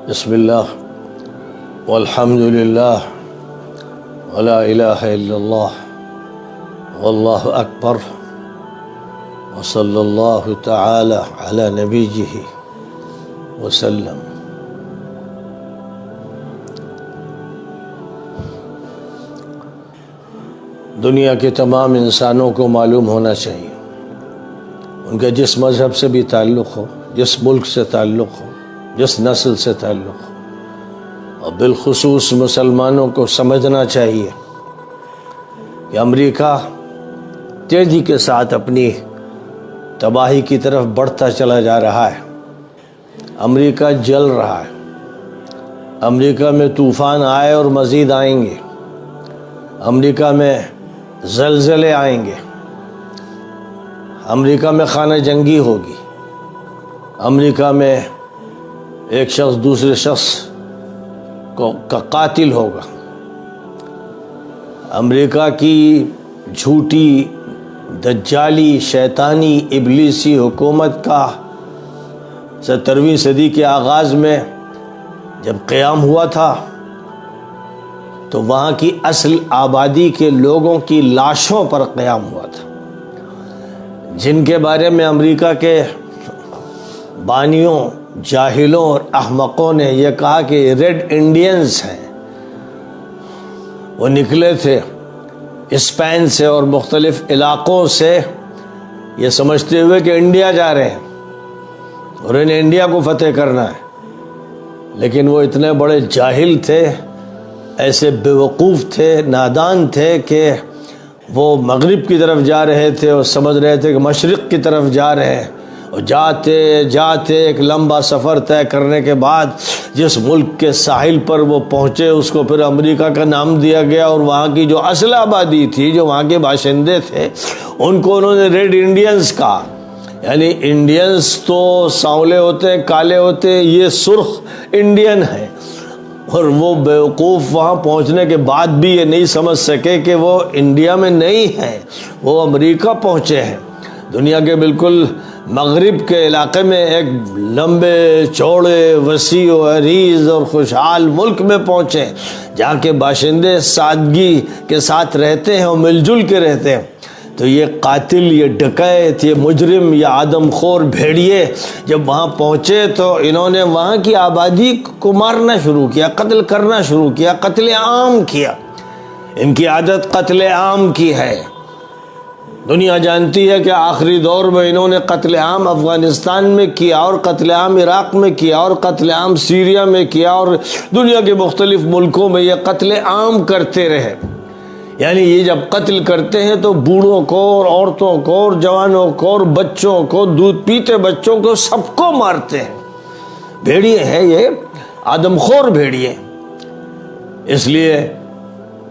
بسم اللہ والحمد للہ ولا الہ الا اللہ واللہ اکبر وصلی اللہ تعالی علی نبیہ وسلم۔ دنیا کے تمام انسانوں کو معلوم ہونا چاہیے، ان کا جس مذہب سے بھی تعلق ہو، جس ملک سے تعلق ہو، جس نسل سے تعلق ہو، اور بالخصوص مسلمانوں کو سمجھنا چاہیے کہ امریکہ تیزی کے ساتھ اپنی تباہی کی طرف بڑھتا چلا جا رہا ہے۔ امریکہ جل رہا ہے۔ امریکہ میں طوفان آئے اور مزید آئیں گے۔ امریکہ میں زلزلے آئیں گے۔ امریکہ میں خانہ جنگی ہوگی۔ امریکہ میں ایک شخص دوسرے شخص کا قاتل ہوگا۔ امریکہ کی جھوٹی، دجالی، شیطانی، ابلیسی حکومت کا 17ویں صدی کے آغاز میں جب قیام ہوا تھا تو وہاں کی اصل آبادی کے لوگوں کی لاشوں پر قیام ہوا تھا، جن کے بارے میں امریکہ کے بانیوں، جاہلوں اور احمقوں نے یہ کہا کہ ریڈ انڈینز ہیں۔ وہ نکلے تھے اسپین سے اور مختلف علاقوں سے یہ سمجھتے ہوئے کہ انڈیا جا رہے ہیں اور انہیں انڈیا کو فتح کرنا ہے، لیکن وہ اتنے بڑے جاہل تھے، ایسے بیوقوف تھے، نادان تھے کہ وہ مغرب کی طرف جا رہے تھے اور سمجھ رہے تھے کہ مشرق کی طرف جا رہے ہیں، اور جاتے جاتے ایک لمبا سفر طے کرنے کے بعد جس ملک کے ساحل پر وہ پہنچے اس کو پھر امریکہ کا نام دیا گیا، اور وہاں کی جو اصل آبادی تھی، جو وہاں کے باشندے تھے، ان کو انہوں نے ریڈ انڈینز کہا۔ یعنی انڈینز تو سانولے ہوتے ہیں، کالے ہوتے ہیں، یہ سرخ انڈین ہیں۔ اور وہ بیوقوف وہاں پہنچنے کے بعد بھی یہ نہیں سمجھ سکے کہ وہ انڈیا میں نہیں ہیں، وہ امریکہ پہنچے ہیں۔ دنیا کے بالکل مغرب کے علاقے میں ایک لمبے چوڑے، وسیع و عریض اور خوشحال ملک میں پہنچے، جہاں کے باشندے سادگی کے ساتھ رہتے ہیں اور مل جل کے رہتے ہیں۔ تو یہ قاتل، یہ ڈکیت، یہ مجرم، یہ آدم خور بھیڑیے جب وہاں پہنچے تو انہوں نے وہاں کی آبادی کو مارنا شروع کیا، قتل کرنا شروع کیا، قتل عام کیا۔ ان کی عادت قتل عام کی ہے۔ دنیا جانتی ہے کہ آخری دور میں انہوں نے قتل عام افغانستان میں کیا، اور قتل عام عراق میں کیا، اور قتل عام سیریا میں کیا، اور دنیا کے مختلف ملکوں میں یہ قتل عام کرتے رہے۔ یعنی یہ جب قتل کرتے ہیں تو بوڑھوں کو اور عورتوں کو اور جوانوں کو اور بچوں کو، دودھ پیتے بچوں کو، سب کو مارتے ہیں۔ بھیڑیے ہیں یہ، آدم خور بھیڑیے۔ اس لیے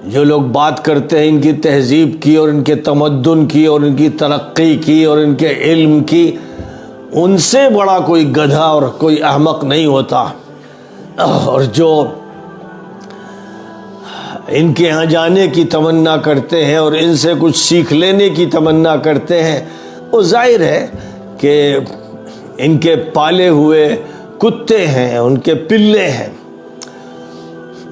جو لوگ بات کرتے ہیں ان کی تہذیب کی اور ان کے تمدن کی اور ان کی ترقی کی اور ان کے علم کی، ان سے بڑا کوئی گدھا اور کوئی احمق نہیں ہوتا۔ اور جو ان کے ہاں جانے کی تمنا کرتے ہیں اور ان سے کچھ سیکھ لینے کی تمنا کرتے ہیں، وہ ظاہر ہے کہ ان کے پالے ہوئے کتے ہیں، ان کے پلے ہیں۔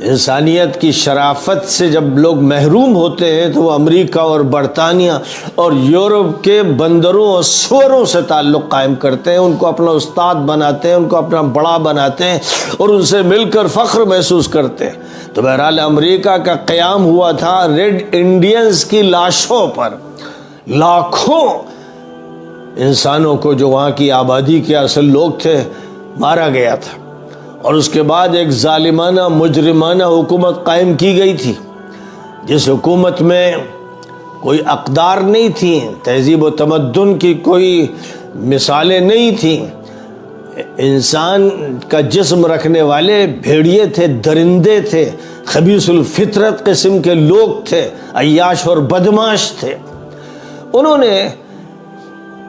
انسانیت کی شرافت سے جب لوگ محروم ہوتے ہیں تو وہ امریکہ اور برطانیہ اور یورپ کے بندروں اور سوروں سے تعلق قائم کرتے ہیں، ان کو اپنا استاد بناتے ہیں، ان کو اپنا بڑا بناتے ہیں اور ان سے مل کر فخر محسوس کرتے ہیں۔ تو بہرحال امریکہ کا قیام ہوا تھا ریڈ انڈینز کی لاشوں پر۔ لاکھوں انسانوں کو جو وہاں کی آبادی کے اصل لوگ تھے مارا گیا تھا، اور اس کے بعد ایک ظالمانہ مجرمانہ حکومت قائم کی گئی تھی، جس حکومت میں کوئی اقدار نہیں تھی، تہذیب و تمدن کی کوئی مثالیں نہیں تھیں۔ انسان کا جسم رکھنے والے بھیڑیے تھے، درندے تھے، خبیث الفطرت قسم کے لوگ تھے، عیاش اور بدماش تھے۔ انہوں نے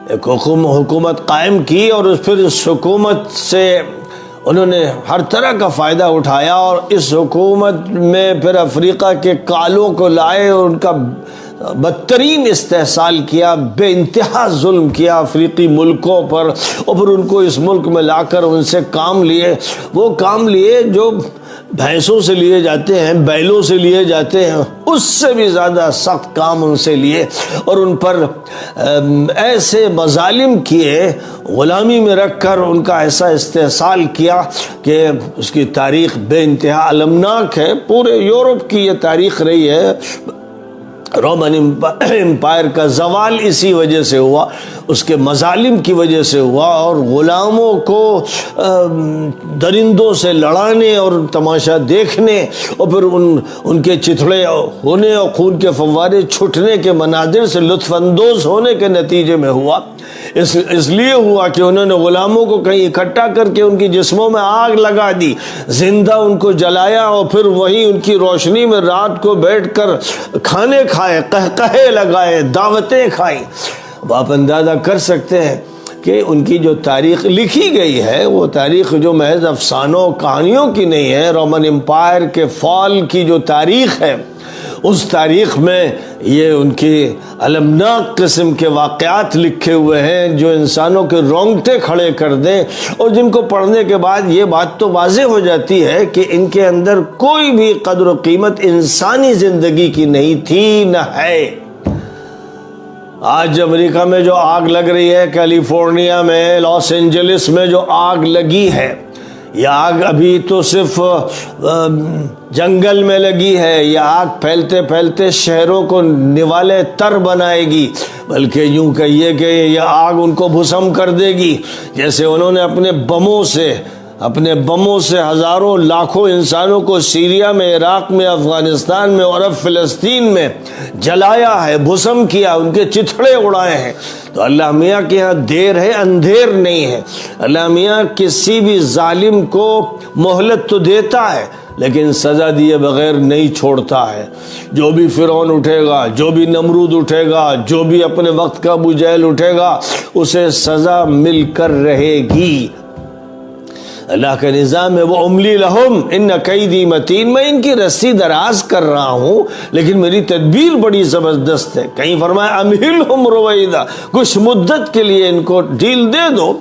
ایک حکومت قائم کی اور پھر اس حکومت سے انہوں نے ہر طرح کا فائدہ اٹھایا، اور اس حکومت میں پھر افریقہ کے کالوں کو لائے اور ان کا بدترین استحصال کیا، بے انتہا ظلم کیا افریقی ملکوں پر، اور پھر ان کو اس ملک میں لا کر ان سے کام لیے، وہ کام لیے جو بھینسوں سے لیے جاتے ہیں، بیلوں سے لیے جاتے ہیں، اس سے بھی زیادہ سخت کام ان سے لیے، اور ان پر ایسے مظالم کیے، غلامی میں رکھ کر ان کا ایسا استحصال کیا کہ اس کی تاریخ بے انتہا المناک ہے۔ پورے یورپ کی یہ تاریخ رہی ہے۔ رومن امپائر کا زوال اسی وجہ سے ہوا، اس کے مظالم کی وجہ سے ہوا، اور غلاموں کو درندوں سے لڑانے اور تماشا دیکھنے، اور پھر ان کے چتھڑے ہونے اور خون کے فوارے چھٹنے کے مناظر سے لطف اندوز ہونے کے نتیجے میں ہوا۔ اس لیے ہوا کہ انہوں نے غلاموں کو کہیں اکٹھا کر کے ان کی جسموں میں آگ لگا دی، زندہ ان کو جلایا، اور پھر وہیں ان کی روشنی میں رات کو بیٹھ کر کھانے کھائے، قہقہے لگائے، دعوتیں کھائیں۔ اب آپ اندازہ کر سکتے ہیں کہ ان کی جو تاریخ لکھی گئی ہے وہ تاریخ جو محض افسانوں کہانیوں کی نہیں ہے۔ رومن امپائر کے فال کی جو تاریخ ہے، اس تاریخ میں یہ ان کی المناک قسم کے واقعات لکھے ہوئے ہیں جو انسانوں کے رونگٹے کھڑے کر دیں، اور جن کو پڑھنے کے بعد یہ بات تو واضح ہو جاتی ہے کہ ان کے اندر کوئی بھی قدر و قیمت انسانی زندگی کی نہیں تھی، نہ ہے۔ آج امریکہ میں جو آگ لگ رہی ہے، کیلیفورنیا میں، لاس اینجلس میں جو آگ لگی ہے، یہ آگ ابھی تو صرف جنگل میں لگی ہے، یہ آگ پھیلتے پھیلتے شہروں کو نوالے تر بنائے گی، بلکہ یوں کہیے کہ یہ آگ ان کو بھسم کر دے گی، جیسے انہوں نے اپنے بموں سے ہزاروں لاکھوں انسانوں کو سیریا میں، عراق میں، افغانستان میں اور اب فلسطین میں جلایا ہے، بھسم کیا، ان کے چتھڑے اڑائے ہیں۔ تو اللہ میاں کے ہاں دیر ہے، اندھیر نہیں ہے۔ اللہ میاں کسی بھی ظالم کو مہلت تو دیتا ہے، لیکن سزا دیے بغیر نہیں چھوڑتا ہے۔ جو بھی فرعون اٹھے گا، جو بھی نمرود اٹھے گا، جو بھی اپنے وقت کا ابو جہل اٹھے گا، اسے سزا مل کر رہے گی۔ اللہ کا نظام ہے وہ املی لہم ان کیدی متین، میں ان کی رسی دراز کر رہا ہوں لیکن میری تدبیر بڑی زبردست ہے۔ کہیں فرمایا امہلہم رویدا، کچھ مدت کے لیے ان کو ڈھیل دے دو،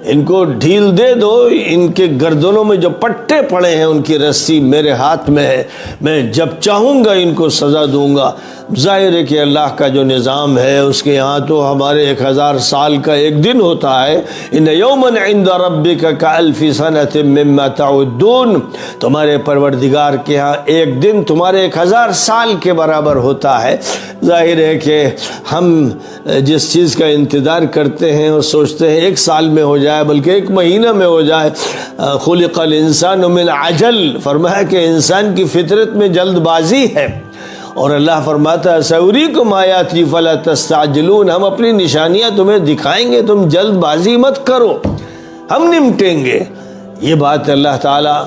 ان کو ڈھیل دے دو، ان کے گردنوں میں جو پٹے پڑے ہیں ان کی رسی میرے ہاتھ میں ہے، میں جب چاہوں گا ان کو سزا دوں گا۔ ظاہر ہے کہ اللہ کا جو نظام ہے اس کے یہاں تو ہمارے 1000 سال کا ایک دن ہوتا ہے۔ ان یوما عند ربک کالف سنۃ مما تعدون، تمہارے پروردگار کے ہاں ایک دن تمہارے 1000 سال کے برابر ہوتا ہے۔ ظاہر ہے کہ ہم جس چیز کا انتظار کرتے ہیں اور سوچتے ہیں 1 سال میں ہو جائے، بلکہ 1 مہینہ میں ہو جائے، خلق الانسان من عجل، فرمایا کہ انسان کی فطرت میں جلد بازی ہے، اور اللہ فرماتا ہے سأریکم آیاتی فلا تستعجلون، ہم اپنی نشانیاں تمہیں دکھائیں گے، تم جلد بازی مت کرو، ہم نمٹیں گے۔ یہ بات اللہ تعالیٰ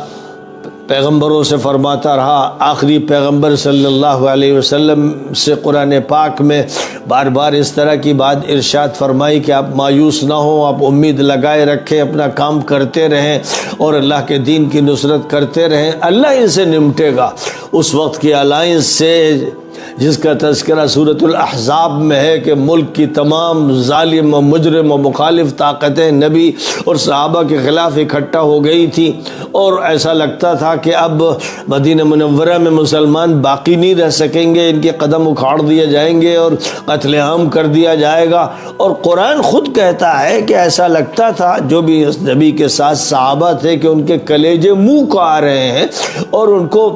پیغمبروں سے فرماتا رہا۔ آخری پیغمبر صلی اللہ علیہ وسلم سے قرآن پاک میں بار بار اس طرح کی بات ارشاد فرمائی کہ آپ مایوس نہ ہوں، آپ امید لگائے رکھیں، اپنا کام کرتے رہیں اور اللہ کے دین کی نصرت کرتے رہیں، اللہ ان سے نمٹے گا۔ اس وقت کی الائنس سے جس کا تذکرہ سورۃ الاحزاب میں ہے کہ ملک کی تمام ظالم و مجرم و مخالف طاقتیں نبی اور صحابہ کے خلاف اکٹھا ہو گئی تھی، اور ایسا لگتا تھا کہ اب مدینہ منورہ میں مسلمان باقی نہیں رہ سکیں گے، ان کے قدم اکھاڑ دیے جائیں گے اور قتل عام کر دیا جائے گا۔ اور قرآن خود کہتا ہے کہ ایسا لگتا تھا جو بھی اس نبی کے ساتھ صحابہ تھے کہ ان کے کلیجے منہ کو آ رہے ہیں اور ان کو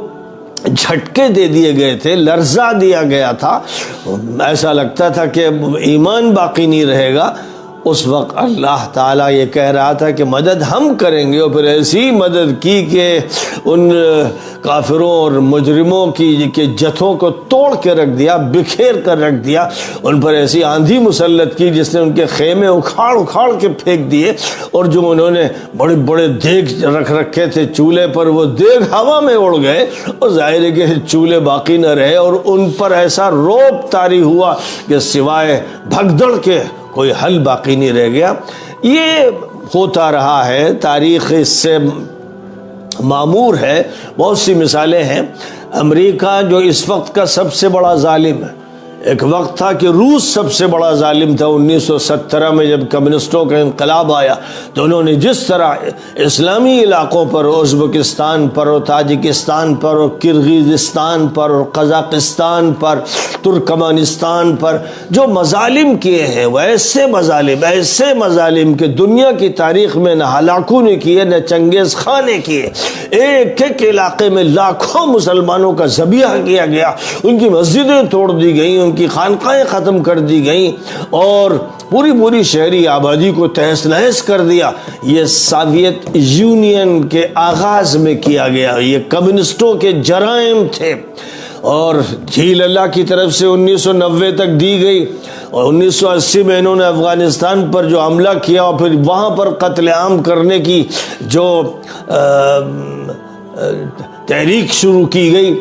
جھٹکے دے دیے گئے تھے، لرزا دیا گیا تھا، ایسا لگتا تھا کہ ایمان باقی نہیں رہے گا۔ اس وقت اللہ تعالیٰ یہ کہہ رہا تھا کہ مدد ہم کریں گے، اور پھر ایسی مدد کی کہ ان کافروں اور مجرموں کی کے جتھوں کو توڑ کے رکھ دیا، بکھیر کر رکھ دیا، ان پر ایسی آندھی مسلط کی جس نے ان کے خیمے اکھاڑ کے پھینک دیے، اور جو انہوں نے بڑے بڑے دیگ رکھ رکھے تھے چولہے پر، وہ دیگ ہوا میں اڑ گئے، اور ظاہر ہے کہ چولہے باقی نہ رہے، اور ان پر ایسا رعب طاری ہوا کہ سوائے بھگدڑ کے کوئی حل باقی نہیں رہ گیا۔ یہ ہوتا رہا ہے، تاریخ اس سے معمور ہے، بہت سی مثالیں ہیں۔ امریکہ جو اس وقت کا سب سے بڑا ظالم ہے، ایک وقت تھا کہ روس سب سے بڑا ظالم تھا۔ 1917 میں جب کمیونسٹوں کا انقلاب آیا تو انہوں نے جس طرح اسلامی علاقوں پر، ازبکستان پر اور تاجکستان پر اور کرغیزستان پر اور قزاقستان پر، ترکمانستان پر جو مظالم کیے ہیں، وہ ایسے مظالم کہ دنیا کی تاریخ میں نہ ہلاکو نے کیے نہ چنگیز خان نے کیے۔ ایک ایک علاقے میں لاکھوں مسلمانوں کا ذبیحہ کیا گیا، ان کی مسجدیں توڑ دی گئیں، ان کی خانقاہیں ختم کر دی گئیں اور پوری شہری آبادی کو تہس نہس کر دیا۔ یہ سوویت یونین کے آغاز میں کیا گیا، یہ کمیونسٹوں کے جرائم تھے اور جھیل اللہ کی طرف سے 1990 تک دی گئی اور 1980 میں انہوں نے افغانستان پر جو حملہ کیا اور پھر وہاں پر قتل عام کرنے کی جو تحریک شروع کی گئی،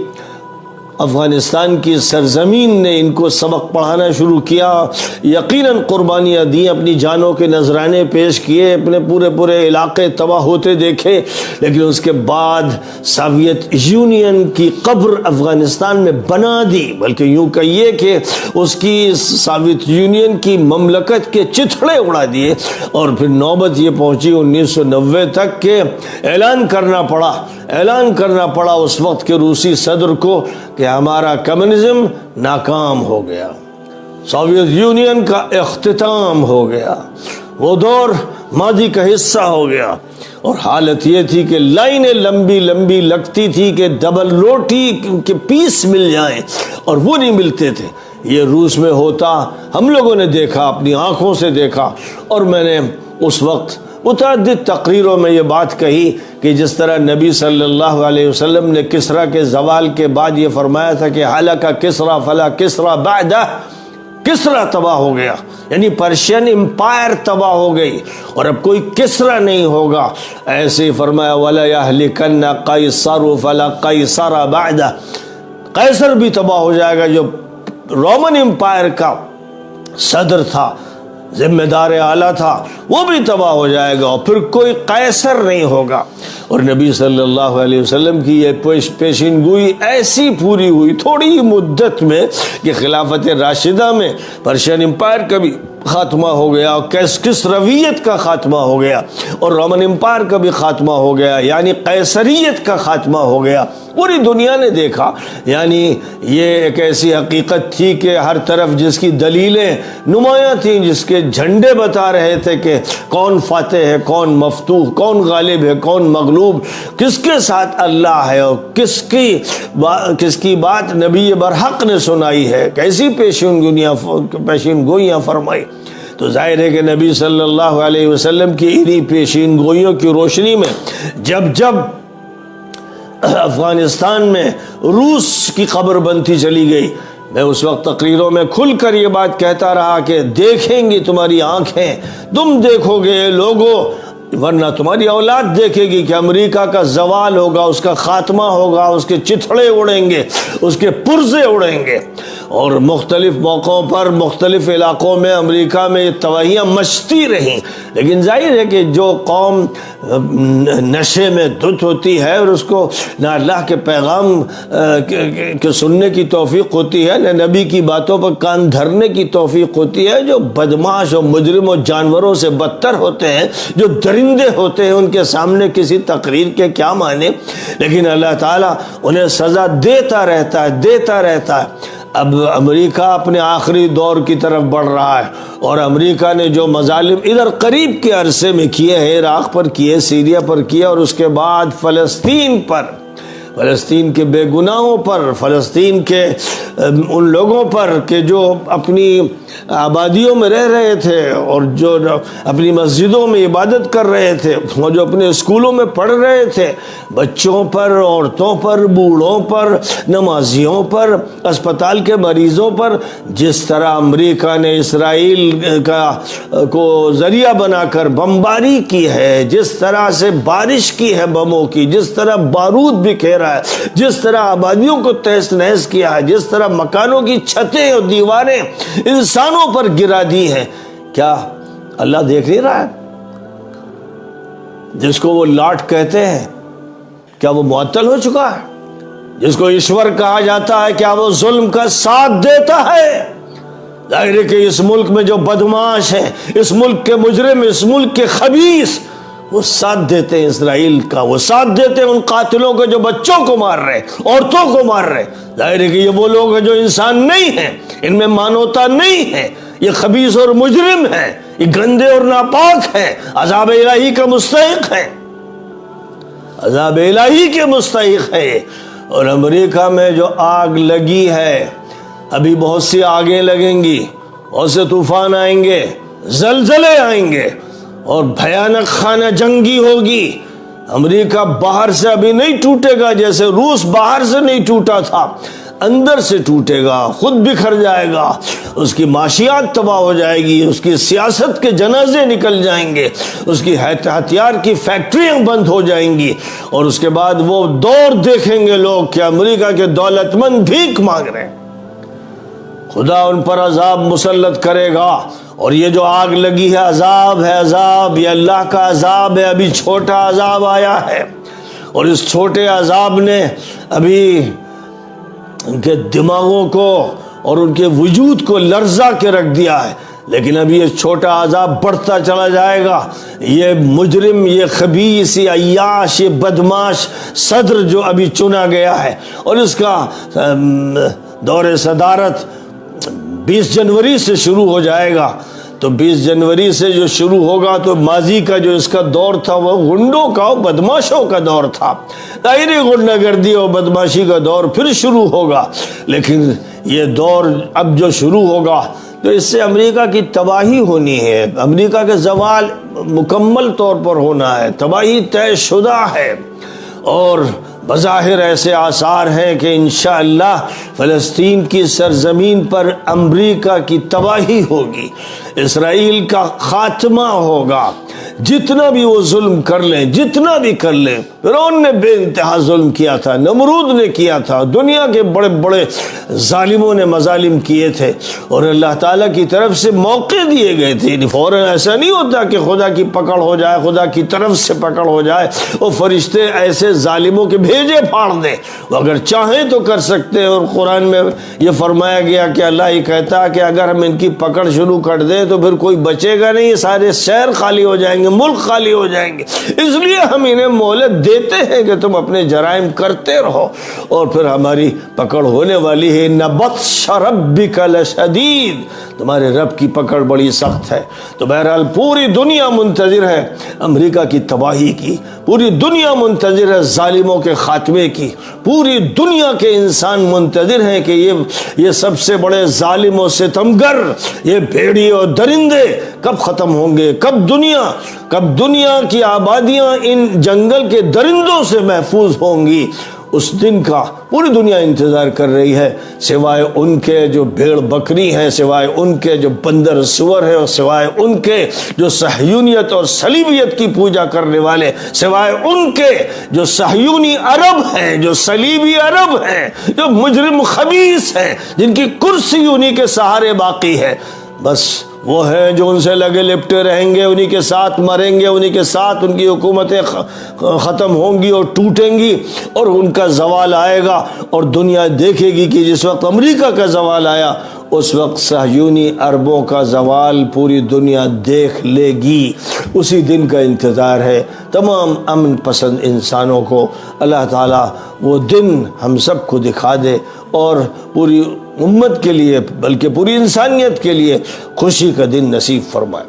افغانستان کی سرزمین نے ان کو سبق پڑھانا شروع کیا، یقیناً قربانیاں دیں، اپنی جانوں کے نذرانے پیش کیے، اپنے پورے علاقے تباہ ہوتے دیکھے، لیکن اس کے بعد سوویت یونین کی قبر افغانستان میں بنا دی، بلکہ یوں کہیے کہ اس کی سوویت یونین کی مملکت کے چتھڑے اڑا دیے اور پھر نوبت یہ پہنچی 1990 تک کہ اعلان کرنا پڑا اس وقت کے روسی صدر کو کہ ہمارا کمیونزم ناکام ہو گیا، سوویت یونین کا اختتام ہو گیا، وہ دور ماضی کا حصہ ہو گیا۔ اور حالت یہ تھی کہ لائنیں لمبی لگتی تھی کہ ڈبل روٹی کے پیس مل جائیں اور وہ نہیں ملتے تھے۔ یہ روس میں ہوتا ہم لوگوں نے دیکھا، اپنی آنکھوں سے دیکھا، اور میں نے اس وقت متعدد تقریروں میں یہ بات کہی کہ جس طرح نبی صلی اللہ علیہ وسلم نے کسریٰ کے زوال کے بعد یہ فرمایا تھا کہ ہلک کسریٰ فلا کسریٰ بعدہ، کسریٰ تباہ ہو گیا، یعنی پرشین امپائر تباہ ہو گئی اور اب کوئی کسریٰ نہیں ہوگا۔ ایسے ہی فرمایا وَلَا يَهْلِكَنَّ قَيْصَرُ فَلَا قَيْصَرَ بَعْدَ، قیصر بھی تباہ ہو جائے گا جو رومن امپائر کا صدر تھا، ذمہ دار اعلیٰ تھا، وہ بھی تباہ ہو جائے گا اور پھر کوئی قیصر نہیں ہوگا۔ اور نبی صلی اللہ علیہ وسلم کی یہ پیشین گوئی ایسی پوری ہوئی تھوڑی ہی مدت میں کہ خلافت راشدہ میں پرشین امپائر کا بھی خاتمہ ہو گیا اور کسرویت کا خاتمہ ہو گیا اور رومن امپائر کا بھی خاتمہ ہو گیا، یعنی قیصریت کا خاتمہ ہو گیا۔ پوری دنیا نے دیکھا، یعنی یہ ایک ایسی حقیقت تھی کہ ہر طرف جس کی دلیلیں نمایاں تھیں، جس کے جھنڈے بتا رہے تھے کہ کون فاتح ہے، کون مفتوح، کون غالب ہے، کون مغلوب، کس کے ساتھ اللہ ہے اور کس کی بات نبی برحق نے سنائی ہے، کیسی پیشین گوئیاں فرمائی۔ تو ظاہر ہے کہ نبی صلی اللہ علیہ وسلم کی انہی پیشین گوئیوں کی روشنی میں جب افغانستان میں روس کی قبر بنتی چلی گئی، میں اس وقت تقریروں میں کھل کر یہ بات کہتا رہا کہ دیکھیں گی تمہاری آنکھیں، تم دیکھو گے لوگوں، ورنہ تمہاری اولاد دیکھے گی کہ امریکہ کا زوال ہوگا، اس کا خاتمہ ہوگا، اس کے چتھڑے اڑیں گے، اس کے پرزے اڑیں گے۔ اور مختلف موقعوں پر مختلف علاقوں میں امریکہ میں یہ تباہیاں مچتی رہیں، لیکن ظاہر ہے کہ جو قوم نشے میں دھت ہوتی ہے اور اس کو نہ اللہ کے پیغام کے سننے کی توفیق ہوتی ہے، نہ نبی کی باتوں پر کان دھرنے کی توفیق ہوتی ہے، جو بدماش اور مجرم اور جانوروں سے بدتر ہوتے ہیں، جو درندے ہوتے ہیں، ان کے سامنے کسی تقریر کے کیا معنی، لیکن اللہ تعالیٰ انہیں سزا دیتا رہتا ہے۔ اب امریکہ اپنے آخری دور کی طرف بڑھ رہا ہے اور امریکہ نے جو مظالم ادھر قریب کے عرصے میں کیے ہیں، عراق پر کیے، سیریا پر کیے اور اس کے بعد فلسطین کے بے گناہوں پر، فلسطین کے ان لوگوں پر کہ جو اپنی آبادیوں میں رہ رہے تھے اور جو اپنی مسجدوں میں عبادت کر رہے تھے اور جو اپنے اسکولوں میں پڑھ رہے تھے، بچوں پر، عورتوں پر، بوڑھوں پر، نمازیوں پر، اسپتال کے مریضوں پر، جس طرح امریکہ نے اسرائیل کو ذریعہ بنا کر بمباری کی ہے، جس طرح سے بارش کی ہے بموں کی، جس طرح بارود بکھیرا ہے، جس طرح آبادیوں کو تہس نہس کیا ہے، جس طرح مکانوں کی چھتیں اور دیواریں انسانوں پر گرا دی ہیں، کیا اللہ دیکھ نہیں رہا ہے؟ جس کو وہ لاٹ کہتے ہیں، کیا وہ معطل ہو چکا ہے؟ جس کو ایشور کہا جاتا ہے، کیا وہ ظلم کا ساتھ دیتا ہے؟ ظاہر ہے کہ اس ملک میں جو بدماش ہیں، اس ملک کے مجرم، اس ملک کے خبیث، وہ ساتھ دیتے ہیں اسرائیل کا، وہ ساتھ دیتے ہیں ان قاتلوں کو جو بچوں کو مار رہے، عورتوں کو مار رہے۔ ظاہر ہے کہ یہ وہ لوگ ہیں جو انسان نہیں ہیں، ان میں مانوتا نہیں ہے، یہ خبیث اور مجرم ہیں، یہ گندے اور ناپاک ہیں، عذاب الہی کا مستحق ہیں، عذاب الہی کے مستحق ہے۔ اور امریکہ میں جو آگ لگی ہے، ابھی بہت سی آگیں لگیں گی، بہت سے طوفان آئیں گے، زلزلے آئیں گے، اور بھیانک خانہ جنگی ہوگی۔ امریکہ باہر سے ابھی نہیں ٹوٹے گا، جیسے روس باہر سے نہیں ٹوٹا تھا، اندر سے ٹوٹے گا، خود بکھر جائے گا، اس کی معاشیات تباہ ہو جائے گی، اس کی سیاست کے جنازے نکل جائیں گے، اس کی ہتھیار کی فیکٹریاں بند ہو جائیں گی، اور اس کے بعد وہ دور دیکھیں گے لوگ کہ امریکہ کے دولت مند بھیک مانگ رہے ہیں۔ خدا ان پر عذاب مسلط کرے گا، اور یہ جو آگ لگی ہے عذاب ہے، عذاب، یہ اللہ کا عذاب ہے۔ ابھی چھوٹا عذاب آیا ہے، اور اس چھوٹے عذاب نے ابھی ان کے دماغوں کو اور ان کے وجود کو لرزا کے رکھ دیا ہے، لیکن ابھی یہ چھوٹا عذاب بڑھتا چلا جائے گا۔ یہ مجرم، یہ خبیث، یہ عیاش، یہ بدماش صدر جو ابھی چنا گیا ہے، اور اس کا دور صدارت 20 جنوری سے شروع ہو جائے گا، تو 20 جنوری سے جو شروع ہوگا تو ماضی کا جو اس کا دور تھا وہ غنڈوں کا اور بدماشوں کا دور تھا، ظاہری غنڈہ گردی اور بدماشی کا دور پھر شروع ہوگا۔ لیکن یہ دور اب جو شروع ہوگا تو اس سے امریکہ کی تباہی ہونی ہے، امریکہ کے زوال مکمل طور پر ہونا ہے، تباہی طے شدہ ہے، اور بظاہر ایسے آثار ہیں کہ انشاءاللہ فلسطین کی سرزمین پر امریکہ کی تباہی ہوگی، اسرائیل کا خاتمہ ہوگا۔ جتنا بھی وہ ظلم کر لیں، جتنا بھی کر لیں، فرعون نے بے انتہا ظلم کیا تھا، نمرود نے کیا تھا، دنیا کے بڑے بڑے ظالموں نے مظالم کیے تھے، اور اللہ تعالیٰ کی طرف سے موقع دیے گئے تھے۔ فوراً ایسا نہیں ہوتا کہ خدا کی پکڑ ہو جائے، خدا کی طرف سے پکڑ ہو جائے، وہ فرشتے ایسے ظالموں کے بھیجے پھاڑ دیں، وہ اگر چاہیں تو کر سکتے ہیں۔ اور قرآن میں یہ فرمایا گیا کہ اللہ ہی کہتا ہے کہ اگر ہم ان کی پکڑ شروع کر دیں تو پھر کوئی بچے گا نہیں، سارے شہر خالی ہو جائیں گے، ملک خالی ہو جائیں گے، اس لیے ہم انہیں مہلت دیتے ہیں کہ تم اپنے جرائم کرتے رہو، اور پھر ہماری پکڑ ہونے والی ہے۔ اِنَّ بَطْشَ رَبِّكَ لَشَدِيدٌ، تمہارے رب کی پکڑ بڑی سخت ہے۔ تو بہرحال پوری دنیا منتظر ہے امریکہ کی تباہی کی، پوری دنیا منتظر ہے ظالموں کے خاتمے کی، پوری دنیا کے انسان منتظر ہیں کہ یہ سب سے بڑے ظالم و ستمگر، یہ بھیڑی اور درندے کب ختم ہوں گے، کب دنیا کی آبادیاں ان جنگل کے درندوں سے محفوظ ہوں گی۔ اس دن کا پوری دنیا انتظار کر رہی ہے، سوائے ان کے جو بھیڑ بکری ہیں، سوائے ان کے جو بندر سور ہیں، اور سوائے ان کے جو صہیونیت اور صلیبیت کی پوجا کرنے والے، سوائے ان کے جو صہیونی عرب ہیں، جو صلیبی عرب ہیں، جو مجرم خبیث ہیں، جن کی کرسی انہی کے سہارے باقی ہے۔ بس وہ ہیں جو ان سے لگے لپٹے رہیں گے، انہی کے ساتھ مریں گے، انہی کے ساتھ ان کی حکومتیں ختم ہوں گی اور ٹوٹیں گی، اور ان کا زوال آئے گا، اور دنیا دیکھے گی کہ جس وقت امریکہ کا زوال آیا اس وقت صہیونی عربوں کا زوال پوری دنیا دیکھ لے گی۔ اسی دن کا انتظار ہے تمام امن پسند انسانوں کو۔ اللہ تعالیٰ وہ دن ہم سب کو دکھا دے، اور پوری امت کے لیے بلکہ پوری انسانیت کے لیے خوشی کا دن نصیب فرمائے۔